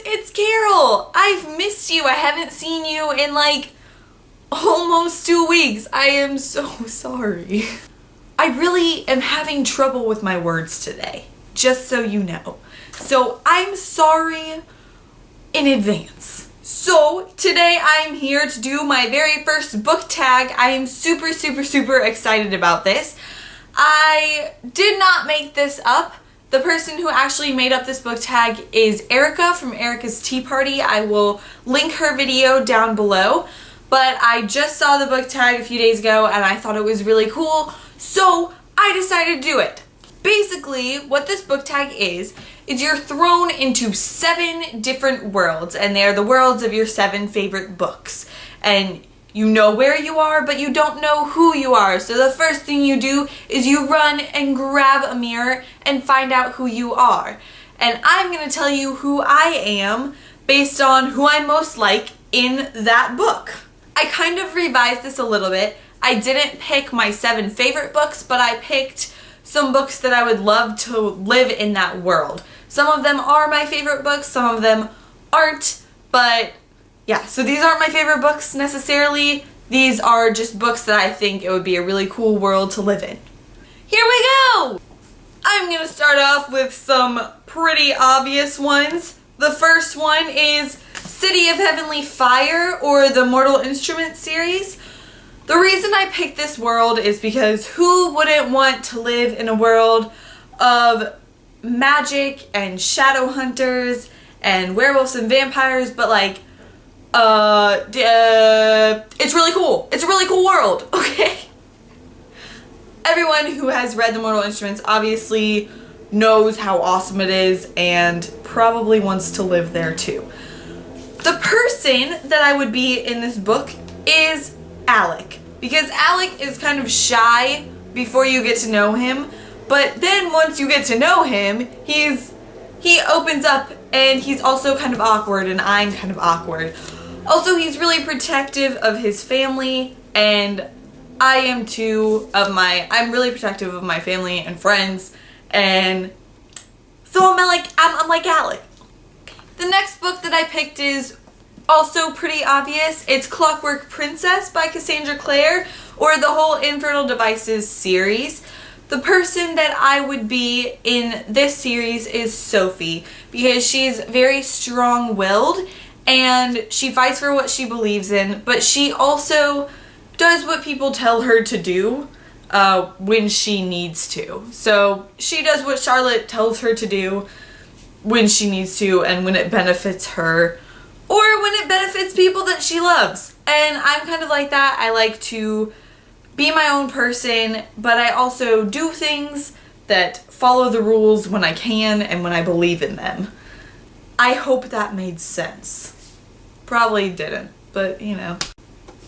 it's Carol! I've missed you. I haven't seen you in like almost 2 weeks. I am so sorry. I really am having trouble with my words today, just so you know. So I'm sorry in advance. So today I'm here to do my very first book tag. I am super excited about this. I did not make this up. The person who actually made up this book tag is Erica from Erica's Tea Party. I will link her video down below. But I just saw the book tag a few days ago and I thought it was really cool, so I decided to do it. Basically, what this book tag is you're thrown into 7 different worlds, and they're the worlds of your 7 favorite books. And you know where you are, but you don't know who you are. So the first thing you do is you run and grab a mirror and find out who you are. And I'm going to tell you who I am based on who I most like in that book. I kind of revised this a little bit. I didn't pick my 7 favorite books, but I picked some books that I would love to live in that world. Some of them are my favorite books, some of them aren't, but yeah, so these aren't my favorite books necessarily. These are just books that I think it would be a really cool world to live in. Here we go! I'm gonna start off with some pretty obvious ones. The first one is City of Heavenly Fire, or the Mortal Instruments series. The reason I picked this world is because who wouldn't want to live in a world of magic and shadow hunters and werewolves and vampires, but like, it's really cool. It's a really cool world, okay? Everyone who has read The Mortal Instruments obviously knows how awesome it is and probably wants to live there too. The person that I would be in this book is Alec, because Alec is kind of shy before you get to know him, but then once you get to know him, he opens up, and he's also kind of awkward, and I'm kind of awkward. Also, he's really protective of his family, and I am too. I'm really protective of my family and friends, and so I'm like Alec. The next book that I picked is also pretty obvious. It's Clockwork Princess by Cassandra Clare, or the whole Infernal Devices series. The person that I would be in this series is Sophie, because she's very strong-willed and she fights for what she believes in, but she also does what people tell her to do when she needs to. So she does what Charlotte tells her to do when she needs to and when it benefits her, or when it benefits people that she loves. And I'm kind of like that. I like to be my own person, but I also do things that follow the rules when I can and when I believe in them. I hope that made sense. Probably didn't, but you know.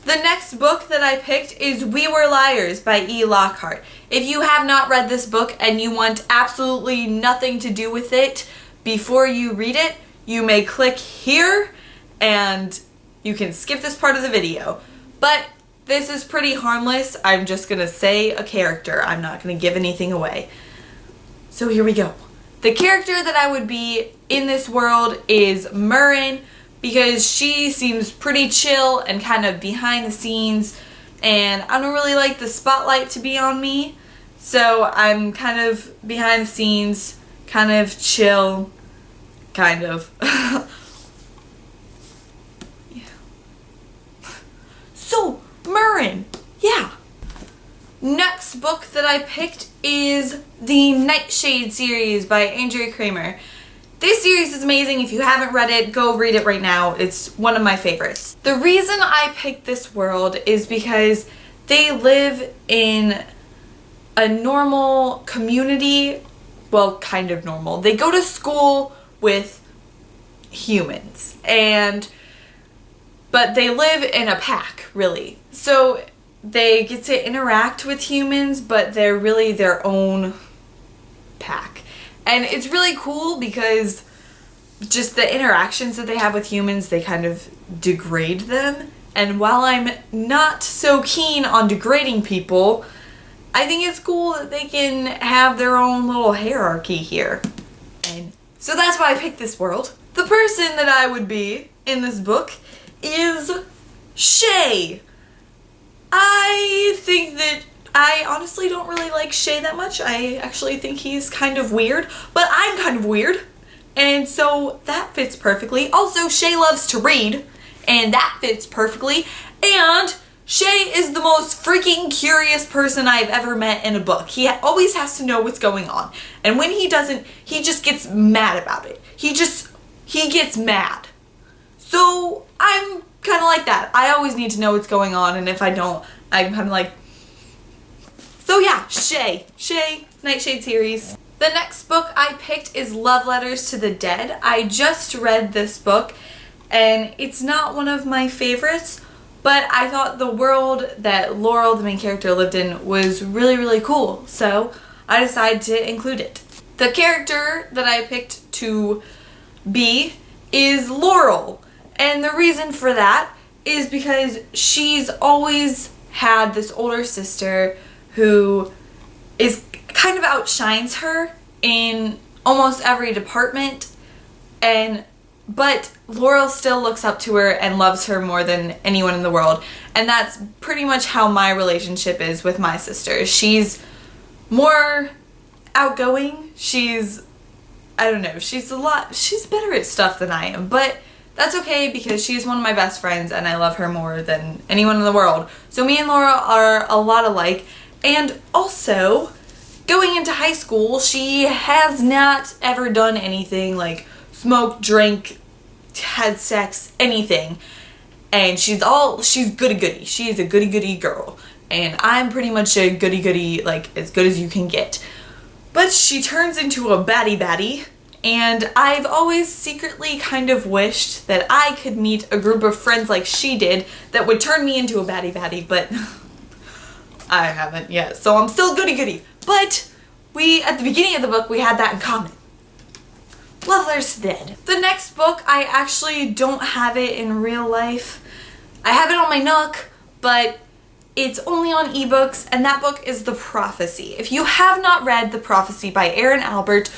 The next book that I picked is We Were Liars by E. Lockhart. If you have not read this book and you want absolutely nothing to do with it before you read it, you may click here and you can skip this part of the video. But this is pretty harmless. I'm just gonna say a character. I'm not gonna give anything away. So here we go. The character that I would be in this world is Murren, because she seems pretty chill and kind of behind the scenes, and I don't really like the spotlight to be on me. So I'm kind of behind the scenes, kind of chill, kind of. Yeah. So, Murren, yeah. Next book that I picked is the Nightshade series by Andrea Kramer. This series is amazing. If you haven't read it, go read it right now. It's one of my favorites. The reason I picked this world is because they live in a normal community. Well, kind of normal. They go to school with humans, but they live in a pack, really. So they get to interact with humans, but they're really their own pack. And it's really cool because just the interactions that they have with humans, they kind of degrade them. And while I'm not so keen on degrading people, I think it's cool that they can have their own little hierarchy here. And so that's why I picked this world. The person that I would be in this book is Shay. I think that I honestly don't really like Shay that much. I actually think he's kind of weird, but I'm kind of weird. And so that fits perfectly. Also, Shay loves to read, and that fits perfectly. And Shay is the most freaking curious person I've ever met in a book. He always has to know what's going on. And when he doesn't, he just gets mad about it. He gets mad. So I'm kind of like that. I always need to know what's going on, and if I don't, I'm kind of like... So yeah, Shay, Nightshade series. The next book I picked is Love Letters to the Dead. I just read this book, and it's not one of my favorites, but I thought the world that Laurel, the main character, lived in was really, really cool, so I decided to include it. The character that I picked to be is Laurel, and the reason for that is because she's always had this older sister who is kind of outshines her in almost every department, but Laurel still looks up to her and loves her more than anyone in the world, and that's pretty much how my relationship is with my sister. She's more outgoing, she's better at stuff than I am, but that's okay because she's one of my best friends and I love her more than anyone in the world. So me and Laura are a lot alike, and also going into high school, she has not ever done anything like smoke, drink, had sex, anything. And she's goody-goody. She is a goody-goody girl. And I'm pretty much a goody-goody, like, as good as you can get. But she turns into a baddie-baddie. And I've always secretly kind of wished that I could meet a group of friends like she did that would turn me into a baddie-baddie, but I haven't yet. So I'm still goody-goody. But at the beginning of the book, we had that in common. Love Letters to the Dead. The next book, I actually don't have it in real life. I have it on my Nook, but it's only on ebooks, and that book is The Prophecy. If you have not read The Prophecy by Aaron Albert,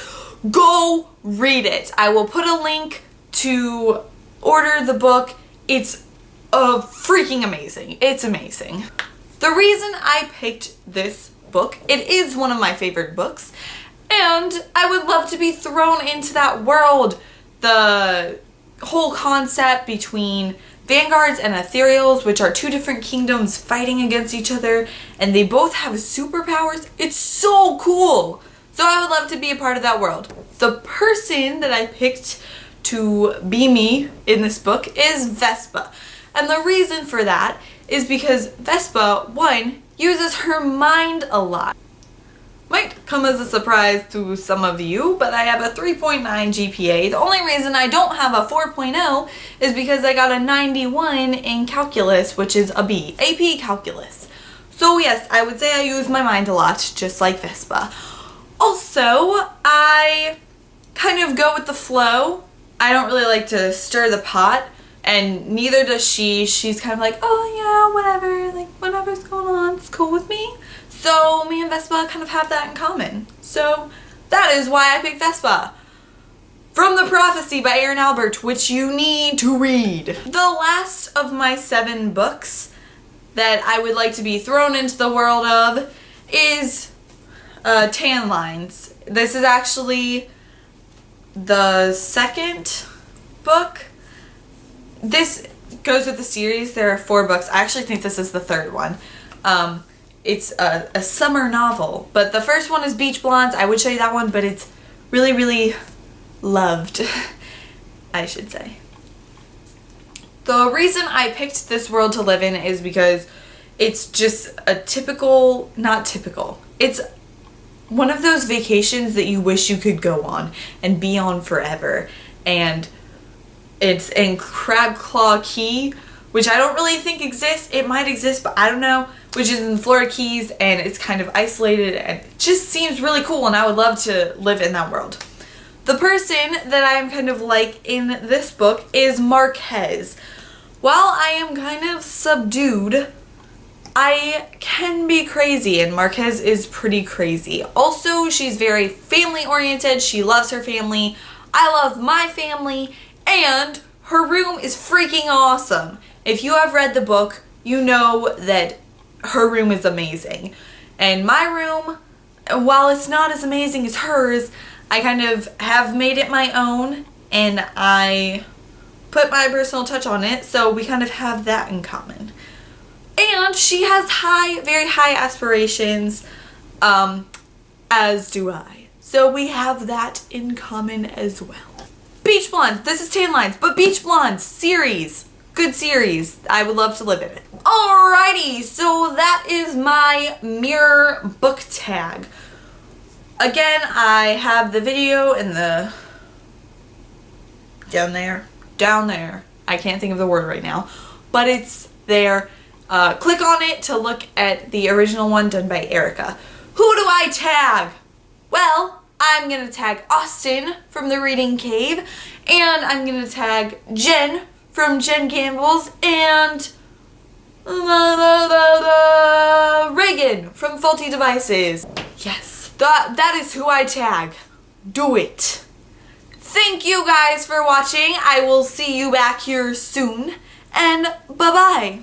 go read it. I will put a link to order the book. It's freaking amazing. It's amazing. The reason I picked this book, it is one of my favorite books, and I would love to be thrown into that world. The whole concept between Vanguards and Ethereals, which are two different kingdoms fighting against each other, and they both have superpowers. It's so cool. So I would love to be a part of that world. The person that I picked to be me in this book is Vespa. And the reason for that is because Vespa, one, uses her mind a lot. Might come as a surprise to some of you, but I have a 3.9 GPA. The only reason I don't have a 4.0 is because I got a 91 in calculus, which is a B, AP calculus. So yes, I would say I use my mind a lot, just like Vespa. Also, I kind of go with the flow. I don't really like to stir the pot, and neither does she. She's kind of like, oh yeah, whatever, like whatever's going on, it's cool with me. So me and Vespa kind of have that in common. So that is why I picked Vespa. From The Prophecy by Aaron Albert, which you need to read. The last of my 7 books that I would like to be thrown into the world of is Tan Lines. This is actually the second book. This goes with the series. There are 4 books. I actually think this is the third one. It's a summer novel, but the first one is Beach Blondes. I would show you that one, but it's really, really loved, I should say. The reason I picked this world to live in is because it's just a typical, not typical, it's one of those vacations that you wish you could go on and be on forever. And it's in Crab Claw Key, which I don't really think exists. It might exist, but I don't know, which is in Florida Keys, and it's kind of isolated, and it just seems really cool, and I would love to live in that world. The person that I'm kind of like in this book is Marquez. While I am kind of subdued, I can be crazy, and Marquez is pretty crazy. Also, she's very family-oriented. She loves her family. I love my family, and her room is freaking awesome. If you have read the book, you know that her room is amazing. And my room, while it's not as amazing as hers, I kind of have made it my own, and I put my personal touch on it, so we kind of have that in common. And she has very high aspirations, as do I. So we have that in common as well. Beach Blondes. This is Tan Lines, but Beach Blondes series. Good series. I would love to live in it. Alrighty, so that is my mirror book tag. Again, I have the video in the... down there. I can't think of the word right now, but it's there. Click on it to look at the original one done by Erica. Who do I tag? Well, I'm gonna tag Austin from the Reading Cave, and I'm gonna tag Jen from Jen Campbell's, and Reagan from Faulty Devices. Yes, that is who I tag. Do it. Thank you guys for watching. I will see you back here soon, and bye-bye.